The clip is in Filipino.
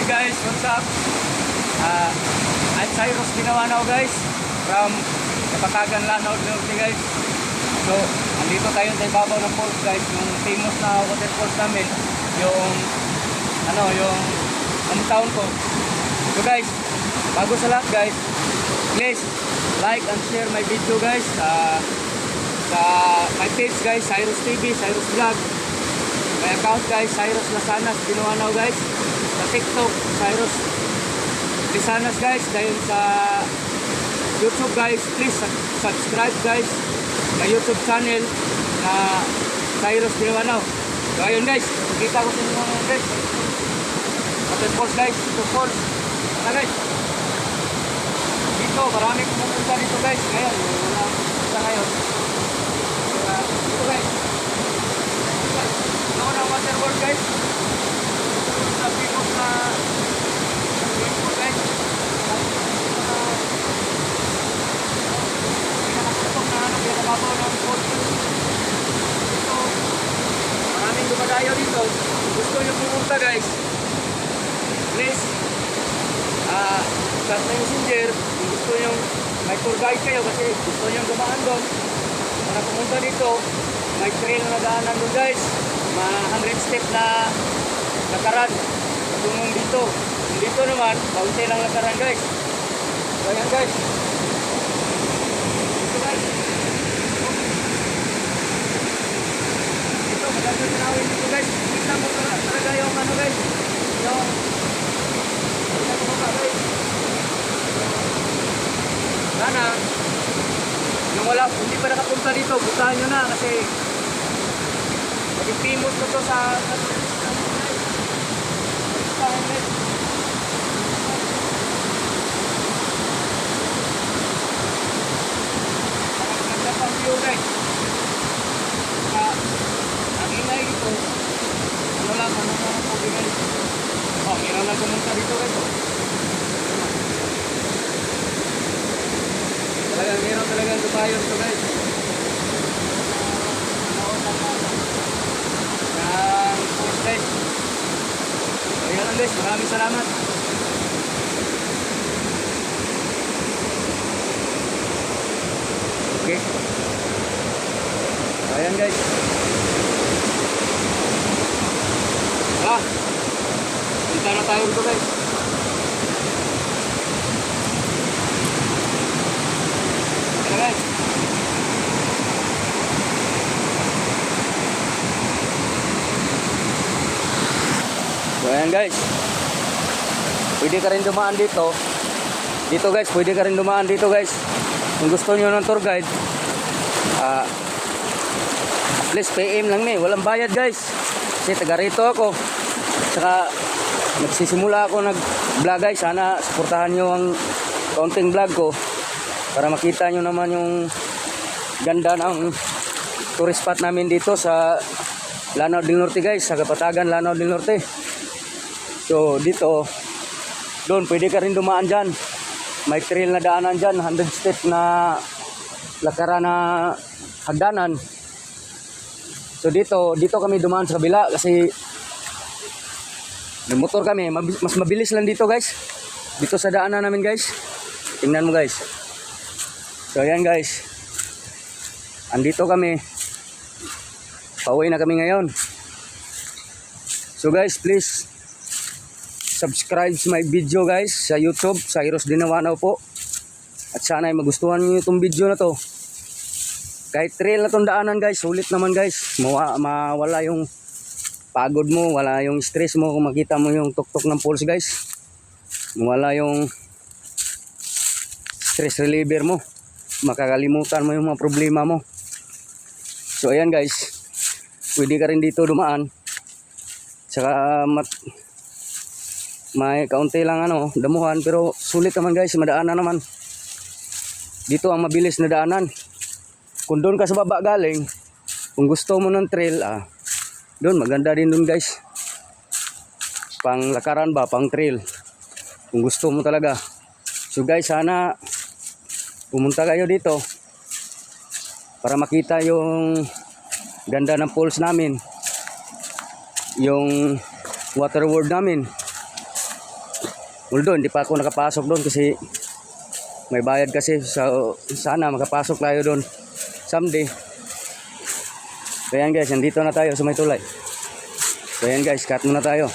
guys, what's up? I'm Cyrus Binawanaw guys from Kapatagan, Lanao del Norte guys. So, andito tayo sa ibabaw ng falls guys, yung famous na waterfalls namin, yung yung hometown ko. So guys, bago sa lahat guys, please like and share my video guys sa my page guys, Cyrus TV, Cyrus Vlog. My account guys, Cyrus Lasanas Binawanaw guys. Sa TikTok, Cyrus Lasanas guys. Dahil sa YouTube guys, please subscribe guys sa YouTube channel na Cyrus Binawanaw. So ayun guys, kita ko sa inyo mga guys. Waterfalls guys, ito falls. Ano guys? Dito, marami pumupunta dito guys. Ngayon, wala sa ngayon. Ito guys. Ito na waterfall guys. Ito sa famous na waterfall guys. Pinakasapok na pinakababaw ng falls. Ito, maraming dumadayo dito. Gusto nyo pumunta guys. Please, chat na messenger kung gusto nyo may tour guide kayo kasi gusto nyo dumaan doon para pumunta dito. May trail na daanan doon guys, mga 100 step na lakaran patungong dito. Dito naman kaunti lang lakaran guys. So ayan guys, dito guys, dito maganda tanawin dito guys. Kita mo talaga yung guys, yung sana yung wala, hindi pa nakapunta dito, puntahan nyo na kasi maging famous na to sa maganda pang view guys. Ang ingay dito, ano lang po guys. Meron lang pumunta dito guys. Meron talagang dumayon to guys. Ang post guys. So yan lang guys, maraming salamat. Okay. So ayan guys. Punta na tayo dito guys. Guys. So ayan guys, pwede ka rin dumaan dito. Dito guys, pwede ka rin dumaan dito guys. Kung gusto nyo ng tour guide, please PM lang walang bayad guys. Kasi taga rito ako. Saka nagsisimula ako nag-vlog guys. Sana suportahan nyo ang kaunting vlog ko para makita nyo naman yung ganda ng tourist spot namin dito sa Lanao del Norte guys, sa Kapatagan, Lanao del Norte. So dito, doon pwede ka rin dumaan dyan. May trail na daanan dyan, 100 step na lakaran na hagdanan. So dito kami dumaan sa kabila kasi may motor kami, mas mabilis lang dito guys. Dito sa daanan namin guys. Tingnan mo guys. So ayan guys, andito kami, pauwi na kami ngayon. So guys, please subscribe sa my video guys sa YouTube, Cyrus Binawanaw po. At sana ay magustuhan niyo itong video na to. Kahit trail na itong daanan guys, sulit naman guys. Mawala yung pagod mo, wala yung stress mo kung makita mo yung tuktok ng falls guys. Mawala yung stress reliever mo. Makakalimutan mo yung mga problema mo. So ayan guys, pwede ka rin dito dumaan. Saka may kaunti lang damuhan, pero sulit naman guys, madaanan naman. Dito ang mabilis na daanan. Kung doon ka sa baba galing, kung gusto mo ng trail, doon maganda din doon guys. Pang lakaran ba, pang trail. Kung gusto mo talaga. So guys, sana pumunta kayo dito para makita yung ganda ng falls namin, yung water world namin. Although hindi pa ako nakapasok doon kasi may bayad kasi. So, sana makapasok tayo doon someday. So yan guys, nandito na tayo sa may tulay. So yan guys, cut muna tayo.